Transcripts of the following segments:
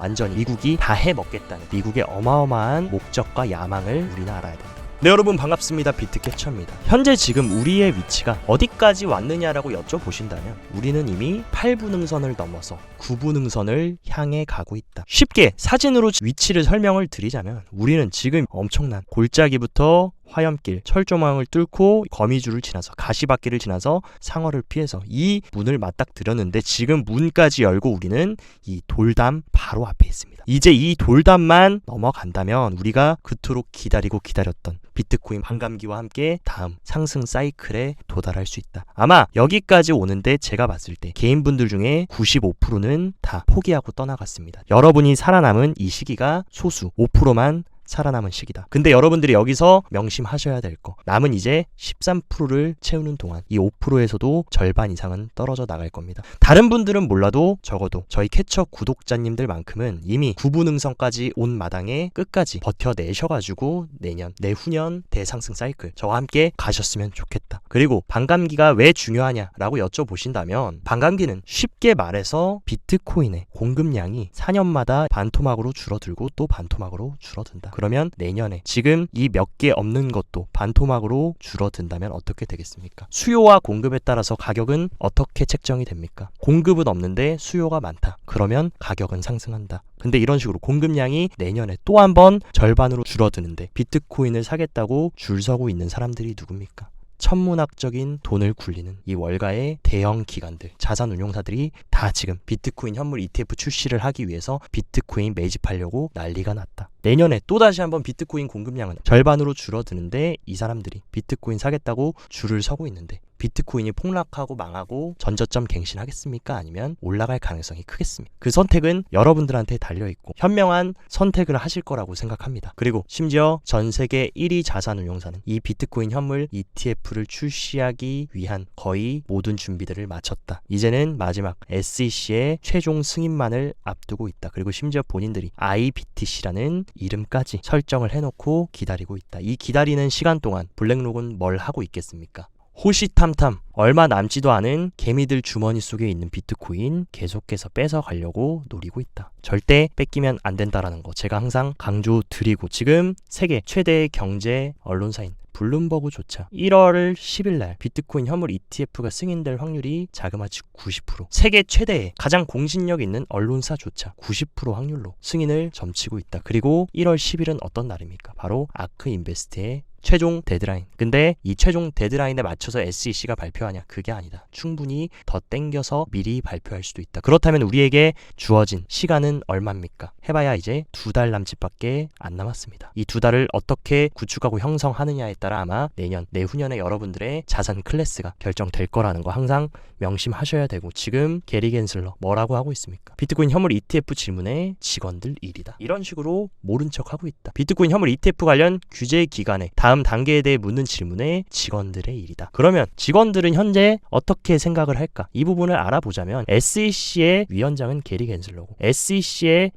완전히 미국이 다 해먹겠다는 미국의 어마어마한 목적과 야망을 우리는 알아야 된다. 네, 여러분 반갑습니다. 비트캐쳐입니다. 현재 지금 우리의 위치가 어디까지 왔느냐라고 여쭤보신다면 우리는 이미 8부 능선을 넘어서 9부 능선을 향해 가고 있다. 쉽게 사진으로 위치를 설명을 드리자면 우리는 지금 엄청난 골짜기부터 화염길, 철조망을 뚫고 거미줄을 지나서 가시밭길을 지나서 상어를 피해서 이 문을 맞닥뜨렸는데 지금 문까지 열고 우리는 이 돌담 바로 앞에 있습니다. 이제 이 돌담만 넘어간다면 우리가 그토록 기다리고 기다렸던 비트코인 반감기와 함께 다음 상승 사이클에 도달할 수 있다. 아마 여기까지 오는데 제가 봤을 때 개인분들 중에 95%는 다 포기하고 떠나갔습니다. 여러분이 살아남은 이 시기가 소수 5%만 살아남은 시기다. 근데 여러분들이 여기서 명심하셔야 될 거, 남은 이제 13%를 채우는 동안 이 5%에서도 절반 이상은 떨어져 나갈 겁니다. 다른 분들은 몰라도 적어도 저희 캐쳐 구독자님들만큼은 이미 9부 능선까지 온 마당에 끝까지 버텨내셔가지고 내년, 내후년 대상승 사이클 저와 함께 가셨으면 좋겠다. 그리고 반감기가 왜 중요하냐라고 여쭤보신다면 반감기는 쉽게 말해서 비트코인의 공급량이 4년마다 반토막으로 줄어들고 또 반토막으로 줄어든다. 그러면 내년에 지금 이 몇 개 없는 것도 반토막으로 줄어든다면 어떻게 되겠습니까? 수요와 공급에 따라서 가격은 어떻게 책정이 됩니까? 공급은 없는데 수요가 많다. 그러면 가격은 상승한다. 근데 이런 식으로 공급량이 내년에 또 한 번 절반으로 줄어드는데 비트코인을 사겠다고 줄 서고 있는 사람들이 누굽니까? 천문학적인 돈을 굴리는 이 월가의 대형 기관들, 자산운용사들이 다 지금 비트코인 현물 ETF 출시를 하기 위해서 비트코인 매집하려고 난리가 났다. 내년에 또다시 한번 비트코인 공급량은 절반으로 줄어드는데 이 사람들이 비트코인 사겠다고 줄을 서고 있는데 비트코인이 폭락하고 망하고 전저점 갱신하겠습니까? 아니면 올라갈 가능성이 크겠습니까? 그 선택은 여러분들한테 달려있고 현명한 선택을 하실 거라고 생각합니다. 그리고 심지어 전 세계 1위 자산운용사는 이 비트코인 현물 ETF를 출시하기 위한 거의 모든 준비들을 마쳤다. 이제는 마지막 SEC의 최종 승인만을 앞두고 있다. 그리고 심지어 본인들이 IBTC라는 이름까지 설정을 해놓고 기다리고 있다. 이 기다리는 시간 동안 블랙록은 뭘 하고 있겠습니까? 호시탐탐 얼마 남지도 않은 개미들 주머니 속에 있는 비트코인 계속해서 뺏어가려고 노리고 있다. 절대 뺏기면 안 된다라는 거 제가 항상 강조드리고 지금 세계 최대의 경제 언론사인 블룸버그조차 1월 10일 날 비트코인 현물 ETF가 승인될 확률이 자그마치 90%, 세계 최대의 가장 공신력 있는 언론사조차 90% 확률로 승인을 점치고 있다. 그리고 1월 10일은 어떤 날입니까? 바로 아크 인베스트의 최종 데드라인. 근데 이 최종 데드라인에 맞춰서 SEC가 발표하냐? 그게 아니다. 충분히 더 땡겨서 미리 발표할 수도 있다. 그렇다면 우리에게 주어진 시간은 얼마입니까? 해봐야 이제 2달 남짓밖에 안 남았습니다. 이 2달을 어떻게 구축하고 형성하느냐에 따라 아마 내년, 내후년에 여러분들의 자산 클래스가 결정될 거라는 거 항상 명심하셔야 되고 지금 게리 겐슬러 뭐라고 하고 있습니까? 비트코인 현물 ETF 질문에 직원들 일이다. 이런 식으로 모른 척하고 있다. 비트코인 현물 ETF 관련 규제 기간에 다음 단계에 대해 묻는 질문에 직원들의 일이다. 그러면 직원들은 현재 어떻게 생각을 할까? 이 부분을 알아보자면 SEC의 위원장은 게리 겐슬러고 SEC의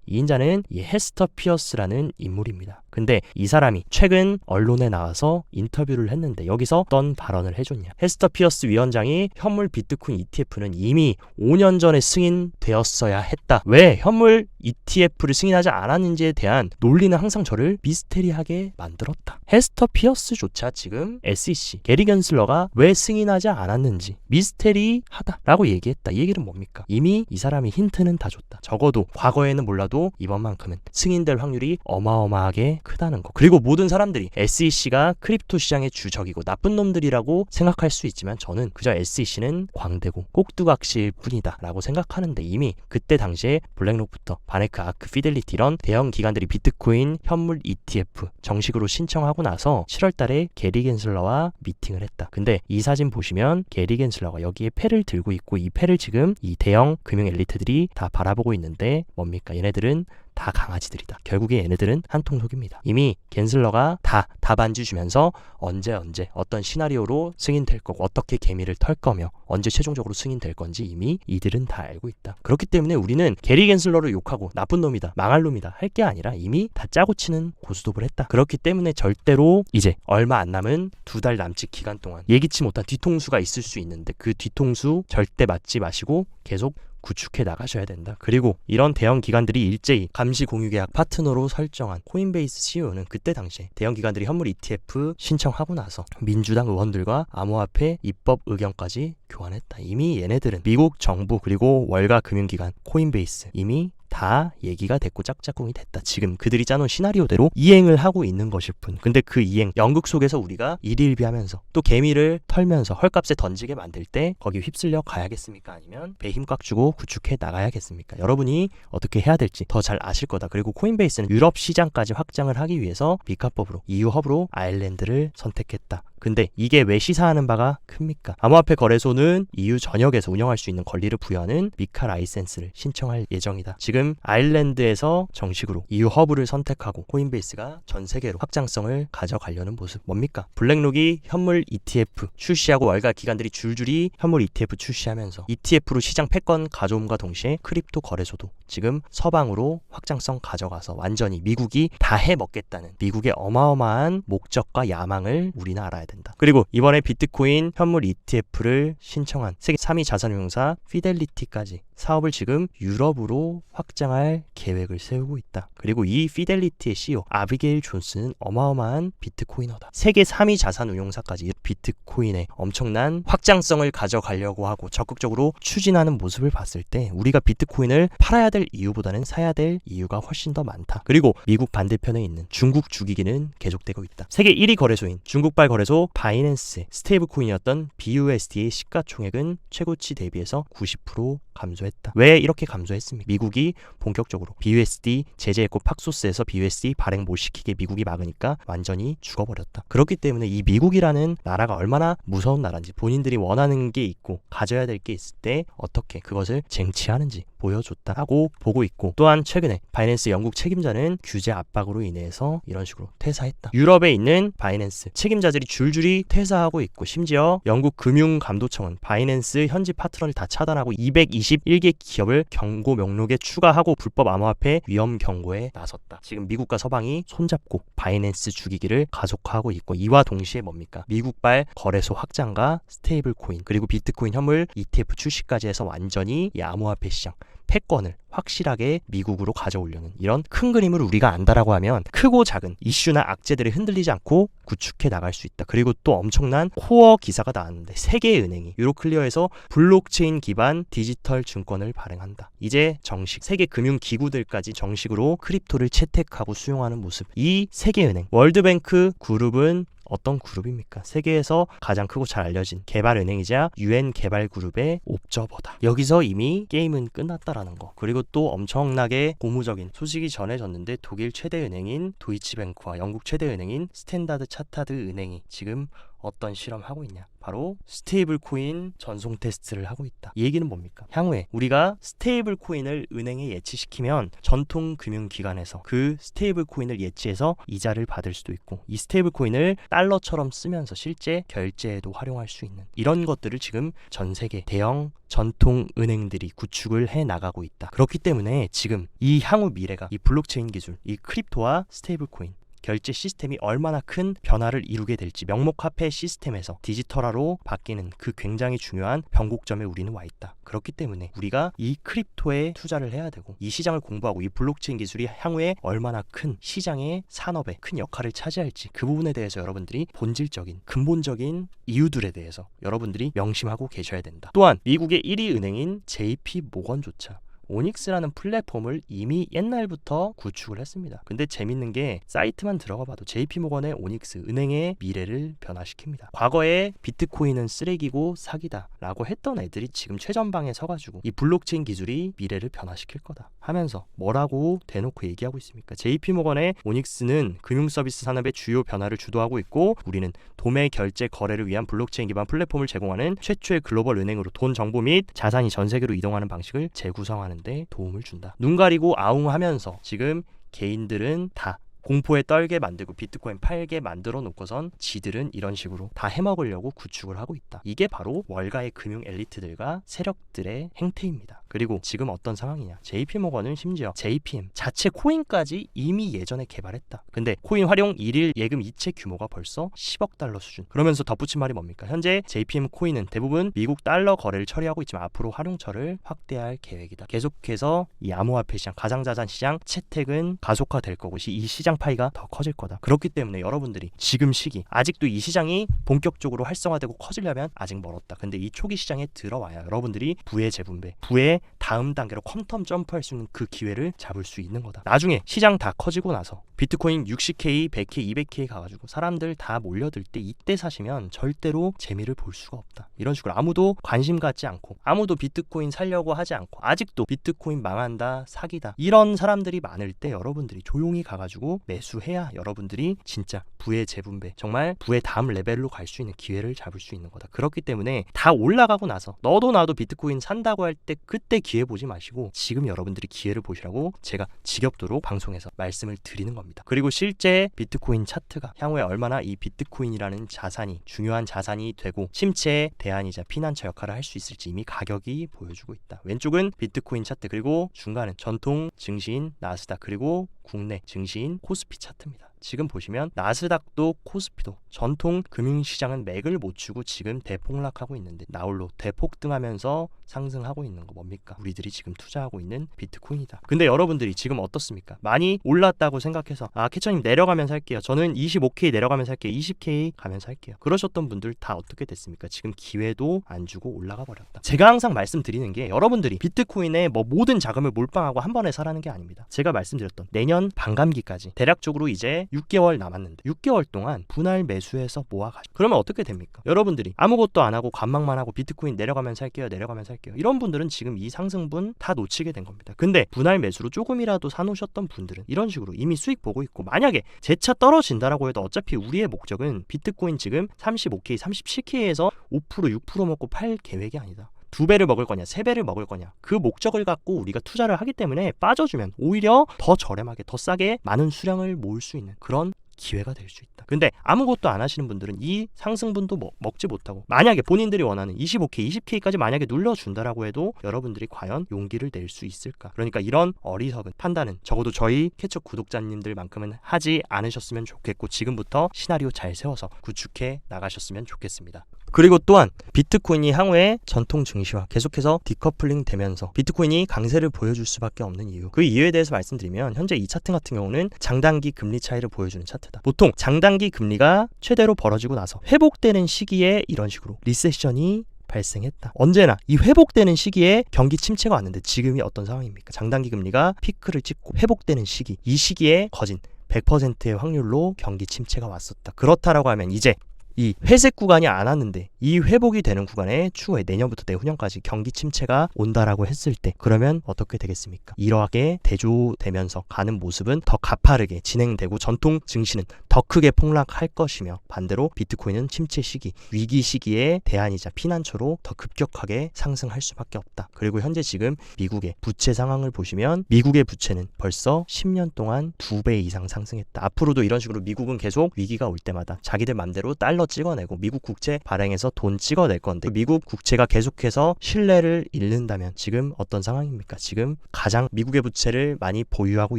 2인자는 이 헤스터 피어스라는 인물입니다. 근데 이 사람이 최근 언론에 나와서 인터뷰를 했는데 여기서 어떤 발언을 해줬냐. 헤스터 피어스 위원장이 현물 비트코인 ETF는 이미 5년 전에 승인되었어야 했다. 왜 현물 ETF를 승인하지 않았는지에 대한 논리는 항상 저를 미스테리하게 만들었다. 헤스터 피어스조차 지금 SEC, 게리 겐슬러가 왜 승인하지 않았는지 미스테리하다라고 얘기했다. 이 얘기는 뭡니까? 이미 이 사람이 힌트는 다 줬다. 적어도 과거에는 몰라도 이번만큼은 승인될 확률이 어마어마하게 크다는 거. 그리고 모든 사람들이 SEC가 크립토 시장의 주적이고 나쁜 놈들이라고 생각할 수 있지만 저는 그저 SEC는 광대고 꼭두각시일 뿐이다 라고 생각하는데 이미 그때 당시에 블랙록부터 바네크, 아크, 피델리티 이런 대형 기관들이 비트코인 현물 ETF 정식으로 신청하고 나서 7월 달에 게리 겐슬러와 미팅을 했다. 근데 이 사진 보시면 게리 겐슬러가 여기에 패를 들고 있고 이 패를 지금 이 대형 금융 엘리트들이 다 바라보고 있는데 뭡니까? 얘네들은 다 강아지들이다. 결국에 얘네들은 한통속입니다. 이미 겐슬러가 다 답안지 주면서 언제 어떤 시나리오로 승인될 거고 어떻게 개미를 털 거며 언제 최종적으로 승인될 건지 이미 이들은 다 알고 있다. 그렇기 때문에 우리는 게리 겐슬러를 욕하고 나쁜 놈이다, 망할 놈이다 할 게 아니라 이미 다 짜고 치는 고스톱을 했다. 그렇기 때문에 절대로 이제 얼마 안 남은 2달 남짓 기간 동안 예기치 못한 뒤통수가 있을 수 있는데 그 뒤통수 절대 맞지 마시고 계속 구축해 나가셔야 된다. 그리고 이런 대형 기관들이 일제히 감시 공유 계약 파트너로 설정한 코인베이스 CEO는 그때 당시에 대형 기관들이 현물 ETF 신청하고 나서 민주당 의원들과 암호화폐 입법 의견까지 교환했다. 이미 얘네들은 미국 정부 그리고 월가 금융기관 코인베이스 이미 다 얘기가 됐고 짝짝꿍이 됐다. 지금 그들이 짜놓은 시나리오대로 이행을 하고 있는 것일 뿐. 근데 그 이행 연극 속에서 우리가 일일비하면서 또 개미를 털면서 헐값에 던지게 만들 때 거기 휩쓸려 가야겠습니까? 아니면 배 힘 꽉 주고 구축해 나가야겠습니까? 여러분이 어떻게 해야 될지 더 잘 아실 거다. 그리고 코인베이스는 유럽 시장까지 확장을 하기 위해서 미카법으로 EU 허브로 아일랜드를 선택했다. 근데 이게 왜 시사하는 바가 큽니까? 암호화폐 거래소는 EU 전역에서 운영할 수 있는 권리를 부여하는 미카 라이센스를 신청할 예정이다. 지금 아일랜드에서 정식으로 EU 허브를 선택하고 코인베이스가 전 세계로 확장성을 가져가려는 모습 뭡니까? 블랙록이 현물 ETF 출시하고 월가 기관들이 줄줄이 현물 ETF 출시하면서 ETF로 시장 패권 가져옴과 동시에 크립토 거래소도 지금 서방으로 확장성 가져가서 완전히 미국이 다 해먹겠다는 미국의 어마어마한 목적과 야망을 우리는 알아야 된다. 그리고 이번에 비트코인 현물 ETF를 신청한 세계 3위 자산운용사 피델리티까지 사업을 지금 유럽으로 확장할 계획을 세우고 있다. 그리고 이 피델리티의 CEO 아비게일 존스는 어마어마한 비트코이너다. 세계 3위 자산운용사까지 비트코인의 엄청난 확장성을 가져가려고 하고 적극적으로 추진하는 모습을 봤을 때 우리가 비트코인을 팔아야 될 이유보다는 사야 될 이유가 훨씬 더 많다. 그리고 미국 반대편에 있는 중국 죽이기는 계속되고 있다. 세계 1위 거래소인 중국발 거래소 바이낸스의 스테이블 코인이었던 BUSD의 시가총액은 최고치 대비해서 90% 감소했다. 왜 이렇게 감소했습니까? 미국이 본격적으로 BUSD 제재했고 팍소스에서 BUSD 발행 못 시키게 미국이 막으니까 완전히 죽어버렸다. 그렇기 때문에 이 미국이라는 나라가 얼마나 무서운 나라인지 본인들이 원하는 게 있고 가져야 될 게 있을 때 어떻게 그것을 쟁취하는지 보여줬다고 보고 있고 또한 최근에 바이낸스 영국 책임자는 규제 압박으로 인해서 이런 식으로 퇴사했다. 유럽에 있는 바이낸스 책임자들이 줄줄이 퇴사하고 있고 심지어 영국 금융감독청은 바이낸스 현지 파트너를 다 차단하고 221개 기업을 경고 명록에 추가하고 불법 암호화폐 위험 경고에 나섰다. 지금 미국과 서방이 손잡고 바이낸스 죽이기를 가속화하고 있고 이와 동시에 뭡니까? 미국발 거래소 확장과 스테이블 코인 그리고 비트코인 현물 ETF 출시까지 해서 완전히 이 암호화폐 시장 패권을 확실하게 미국으로 가져오려는 이런 큰 그림을 우리가 안다라고 하면 크고 작은 이슈나 악재들이 흔들리지 않고 구축해 나갈 수 있다. 그리고 또 엄청난 코어 기사가 나왔는데 세계은행이 유로클리어에서 블록체인 기반 디지털 증권을 발행한다. 이제 정식 세계 금융기구들까지 정식으로 크립토를 채택하고 수용하는 모습. 이 세계은행 월드뱅크 그룹은 어떤 그룹입니까? 세계에서 가장 크고 잘 알려진 개발은행이자 UN 개발그룹의 옵저버다. 여기서 이미 게임은 끝났다라는 거. 그리고 또 엄청나게 고무적인 소식이 전해졌는데 독일 최대 은행인 도이치뱅크와 영국 최대 은행인 스탠다드 차타드 은행이 지금 어떤 실험하고 있냐? 바로 스테이블 코인 전송 테스트를 하고 있다. 이 얘기는 뭡니까? 향후에 우리가 스테이블 코인을 은행에 예치시키면 전통 금융기관에서 그 스테이블 코인을 예치해서 이자를 받을 수도 있고 이 스테이블 코인을 달러처럼 쓰면서 실제 결제에도 활용할 수 있는 이런 것들을 지금 전 세계 대형 전통 은행들이 구축을 해 나가고 있다. 그렇기 때문에 지금 이 향후 미래가 이 블록체인 기술, 이 크립토와 스테이블 코인 결제 시스템이 얼마나 큰 변화를 이루게 될지 명목화폐 시스템에서 디지털화로 바뀌는 그 굉장히 중요한 변곡점에 우리는 와 있다. 그렇기 때문에 우리가 이 크립토에 투자를 해야 되고 이 시장을 공부하고 이 블록체인 기술이 향후에 얼마나 큰 시장의 산업에 큰 역할을 차지할지 그 부분에 대해서 여러분들이 본질적인 근본적인 이유들에 대해서 여러분들이 명심하고 계셔야 된다. 또한 미국의 1위 은행인 JP 모건조차 오닉스라는 플랫폼을 이미 옛날부터 구축을 했습니다. 근데 재밌는 게 사이트만 들어가 봐도 JP모건의 오닉스 은행의 미래를 변화시킵니다. 과거에 비트코인은 쓰레기고 사기다 라고 했던 애들이 지금 최전방에 서가지고 이 블록체인 기술이 미래를 변화시킬 거다 하면서 뭐라고 대놓고 얘기하고 있습니까? JP모건의 오닉스는 금융서비스 산업의 주요 변화를 주도하고 있고 우리는 도매 결제 거래를 위한 블록체인 기반 플랫폼을 제공하는 최초의 글로벌 은행으로 돈 정보 및 자산이 전 세계로 이동하는 방식을 재구성하는 데 도움을 준다. 눈 가리고 아웅하면서 지금 개인들은 다 공포에 떨게 만들고 비트코인 팔게 만들어 놓고선 지들은 이런 식으로 다 해먹으려고 구축을 하고 있다. 이게 바로 월가의 금융 엘리트들과 세력들의 행태입니다. 그리고 지금 어떤 상황이냐, JP모건은 심지어 JPM 자체 코인까지 이미 예전에 개발했다. 근데 코인 활용 1일 예금 이체 규모가 벌써 10억 달러 수준. 그러면서 덧붙인 말이 뭡니까? 현재 JPM 코인은 대부분 미국 달러 거래를 처리하고 있지만 앞으로 활용처를 확대할 계획이다. 계속해서 이 암호화폐 시장, 가상자산 시장 채택은 가속화될 거고 이 시장 파이가 더 커질 거다. 그렇기 때문에 여러분들이 지금 시기, 아직도 이 시장이 본격적으로 활성화되고 커지려면 아직 멀었다. 근데 이 초기 시장에 들어와야 여러분들이 부의 재분배, 부의 다음 단계로 퀀텀 점프할 수 있는 그 기회를 잡을 수 있는 거다. 나중에 시장 다 커지고 나서 비트코인 60K, 100K, 200K 가가지고 사람들 다 몰려들 때 이때 사시면 절대로 재미를 볼 수가 없다. 이런 식으로 아무도 관심 갖지 않고 아무도 비트코인 살려고 하지 않고 아직도 비트코인 망한다, 사기다 이런 사람들이 많을 때 여러분들이 조용히 가가지고 매수해야 여러분들이 진짜 부의 재분배, 정말 부의 다음 레벨로 갈 수 있는 기회를 잡을 수 있는 거다. 그렇기 때문에 다 올라가고 나서 너도 나도 비트코인 산다고 할 때 그때 기회 보지 마시고 지금 여러분들이 기회를 보시라고 제가 지겹도록 방송에서 말씀을 드리는 겁니다. 그리고 실제 비트코인 차트가 향후에 얼마나 이 비트코인이라는 자산이 중요한 자산이 되고 침체의 대안이자 피난처 역할을 할 수 있을지 이미 가격이 보여주고 있다. 왼쪽은 비트코인 차트, 그리고 중간은 전통 증시인 나스닥, 그리고 국내 증시인 코스피 차트입니다. 지금 보시면 나스닥도 코스피도 전통 금융시장은 맥을 못 추고 지금 대폭락하고 있는데 나홀로 대폭등하면서 상승하고 있는 거 뭡니까? 우리들이 지금 투자하고 있는 비트코인이다. 근데 여러분들이 지금 어떻습니까? 많이 올랐다고 생각해서 캐처님 내려가면서 할게요. 저는 25K 내려가면서 할게요. 20K 가면서 할게요. 그러셨던 분들 다 어떻게 됐습니까? 지금 기회도 안 주고 올라가 버렸다. 제가 항상 말씀드리는 게 여러분들이 비트코인에 모든 자금을 몰빵하고 한 번에 사라는 게 아닙니다. 제가 말씀드렸던 내년 반감기까지 대략적으로 이제 6개월 남았는데 6개월 동안 분할 매수해서 모아가지고 그러면 어떻게 됩니까? 여러분들이 아무것도 안 하고 관망만 하고 비트코인 내려가면서 할게요, 내려가면서 할게요, 이런 분들은 지금 이 상승분 다 놓치게 된 겁니다. 근데 분할 매수로 조금이라도 사놓으셨던 분들은 이런 식으로 이미 수익 보고 있고, 만약에 재차 떨어진다라고 해도 어차피 우리의 목적은 비트코인 지금 35K, 37K에서 5%, 6% 먹고 팔 계획이 아니다. 2배를 먹을 거냐, 3배를 먹을 거냐, 그 목적을 갖고 우리가 투자를 하기 때문에 빠져주면 오히려 더 저렴하게, 더 싸게 많은 수량을 모을 수 있는 그런 기회가 될 수 있다. 근데 아무것도 안 하시는 분들은 이 상승분도 먹지 못하고, 만약에 본인들이 원하는 25K, 20K까지 만약에 눌러준다라고 해도 여러분들이 과연 용기를 낼 수 있을까? 그러니까 이런 어리석은 판단은 적어도 저희 캐쳐 구독자님들만큼은 하지 않으셨으면 좋겠고, 지금부터 시나리오 잘 세워서 구축해 나가셨으면 좋겠습니다. 그리고 또한 비트코인이 향후에 전통 증시와 계속해서 디커플링 되면서 비트코인이 강세를 보여줄 수밖에 없는 이유, 그 이유에 대해서 말씀드리면 현재 이 차트 같은 경우는 장단기 금리 차이를 보여주는 차트다. 보통 장단기 금리가 최대로 벌어지고 나서 회복되는 시기에 이런 식으로 리세션이 발생했다. 언제나 이 회복되는 시기에 경기 침체가 왔는데 지금이 어떤 상황입니까? 장단기 금리가 피크를 찍고 회복되는 시기, 이 시기에 거진 100%의 확률로 경기 침체가 왔었다. 그렇다라고 하면 이제 이 회색 구간이 안 왔는데 이 회복이 되는 구간에 추후에 내년부터 내후년까지 경기 침체가 온다라고 했을 때 그러면 어떻게 되겠습니까? 이러하게 대조되면서 가는 모습은 더 가파르게 진행되고 전통 증시는 더 크게 폭락할 것이며, 반대로 비트코인은 침체 시기, 위기 시기에 대안이자 피난처로 더 급격하게 상승할 수밖에 없다. 그리고 현재 지금 미국의 부채 상황을 보시면 미국의 부채는 벌써 10년 동안 2배 이상 상승했다. 앞으로도 이런 식으로 미국은 계속 위기가 올 때마다 자기들 맘대로 달러 찍어내고 미국 국채 발행해서 돈 찍어낼 건데, 미국 국채가 계속해서 신뢰를 잃는다면 지금 어떤 상황입니까? 지금 가장 미국의 부채를 많이 보유하고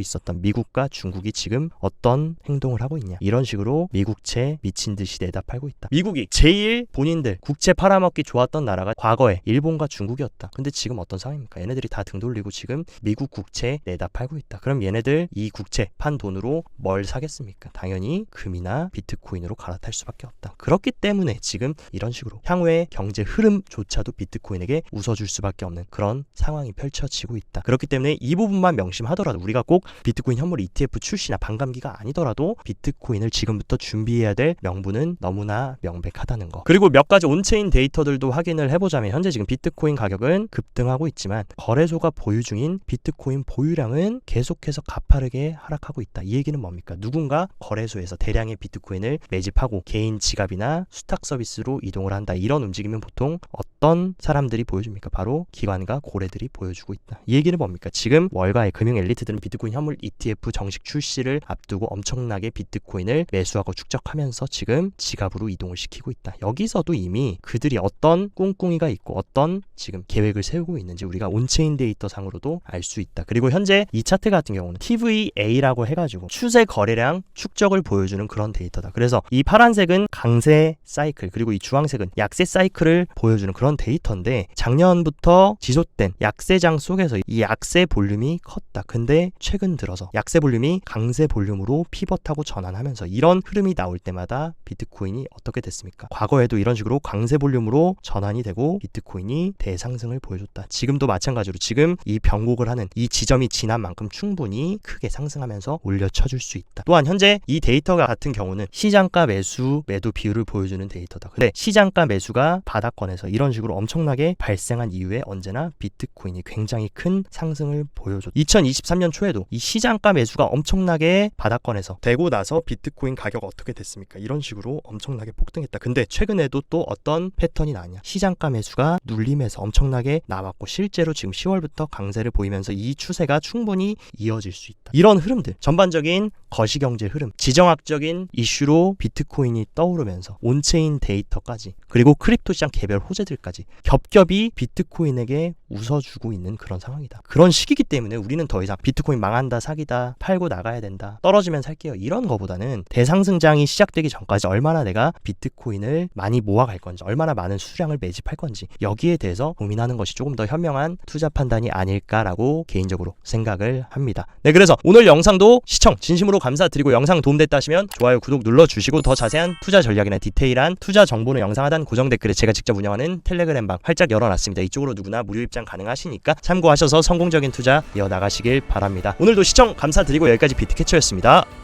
있었던 미국과 중국이 지금 어떤 행동을 하고 있냐, 이런 식으로 미국채 미친 듯이 내다 팔고 있다. 미국이 제일 본인들 국채 팔아먹기 좋았던 나라가 과거에 일본과 중국이었다. 근데 지금 어떤 상황입니까? 얘네들이 다 등 돌리고 지금 미국 국채 내다 팔고 있다. 그럼 얘네들 이 국채 판 돈으로 뭘 사겠습니까? 당연히 금이나 비트코인으로 갈아탈 수밖에 없다. 그렇기 때문에 지금 이런 식으로 향후의 경제 흐름조차도 비트코인에게 웃어줄 수밖에 없는 그런 상황이 펼쳐지고 있다. 그렇기 때문에 이 부분만 명심하더라도, 우리가 꼭 비트코인 현물 ETF 출시나 반감기가 아니더라도 비트코인을 지금부터 준비해야 될 명분은 너무나 명백하다는 거. 그리고 몇 가지 온체인 데이터들도 확인을 해보자면 현재 지금 비트코인 가격은 급등하고 있지만 거래소가 보유 중인 비트코인 보유량은 계속해서 가파르게 하락하고 있다. 이 얘기는 뭡니까? 누군가 거래소에서 대량의 비트코인을 매집하고 개인 지갑 지갑이나 수탁 서비스로 이동을 한다. 이런 움직임은 보통 어떤 사람들이 보여줍니까? 바로 기관과 고래들이 보여주고 있다. 이 얘기는 뭡니까? 지금 월가의 금융 엘리트들은 비트코인 현물 ETF 정식 출시를 앞두고 엄청나게 비트코인을 매수하고 축적하면서 지금 지갑으로 이동을 시키고 있다. 여기서도 이미 그들이 어떤 꿍꿍이가 있고 어떤 지금 계획을 세우고 있는지 우리가 온체인 데이터 상으로도 알 수 있다. 그리고 현재 이 차트 같은 경우는 TVA라고 해가지고 추세 거래량 축적을 보여주는 그런 데이터다. 그래서 이 파란색은 강세 사이클, 그리고 이 주황색은 약세 사이클을 보여주는 그런 데이터인데, 작년부터 지속된 약세장 속에서 이 약세 볼륨이 컸다. 근데 최근 들어서 약세 볼륨이 강세 볼륨으로 피벗하고 전환하면서 이런 흐름이 나올 때마다 비트코인이 어떻게 됐습니까? 과거에도 이런 식으로 강세 볼륨으로 전환이 되고 비트코인이 대상승을 보여줬다. 지금도 마찬가지로 지금 이 변곡을 하는 이 지점이 지난 만큼 충분히 크게 상승하면서 올려쳐줄 수 있다. 또한 현재 이 데이터가 같은 경우는 시장가 매수 매도 비율을 보여주는 데이터다. 근데 시장가 매수가 바닥권에서 이런 식으로 엄청나게 발생한 이후에 언제나 비트코인이 굉장히 큰 상승을 보여줬다. 2023년 초에도 이 시장가 매수가 엄청나게 바닥권에서 되고 나서 비트코인 가격 어떻게 됐습니까? 이런 식으로 엄청나게 폭등했다. 근데 최근에도 또 어떤 패턴이 나냐? 시장가 매수가 눌림에서 엄청나게 나왔고 실제로 지금 10월부터 강세를 보이면서 이 추세가 충분히 이어질 수 있다. 이런 흐름들, 전반적인 거시경제 흐름, 지정학적인 이슈로 비트코인이 떠오르면서 온체인 데이터까지, 그리고 크립토 시장 개별 호재들까지 겹겹이 비트코인에게 웃어주고 있는 그런 상황이다. 그런 시기이기 때문에 우리는 더 이상 비트코인 망한다, 사기다, 팔고 나가야 된다, 떨어지면 살게요, 이런 거보다는 대상승장이 시작되기 전까지 얼마나 내가 비트코인을 많이 모아갈 건지, 얼마나 많은 수량을 매집할 건지, 여기에 대해서 고민하는 것이 조금 더 현명한 투자 판단이 아닐까라고 개인적으로 생각을 합니다. 네, 그래서 오늘 영상도 시청 진심으로 감사드리고, 영상 도움됐다 하시면 좋아요, 구독 눌러주시고, 더 자세한 투자 전략이나 디테일한 투자 정보는 영상 하단 고정 댓글에 제가 직접 운영하는 텔레그램방 활짝 열어놨습니다. 이쪽으로 누구나 무료 입장 가능하시니까 참고하셔서 성공적인 투자 이어나가시길 바랍니다. 오늘도 시청 감사드리고 여기까지 비트캐쳐였습니다.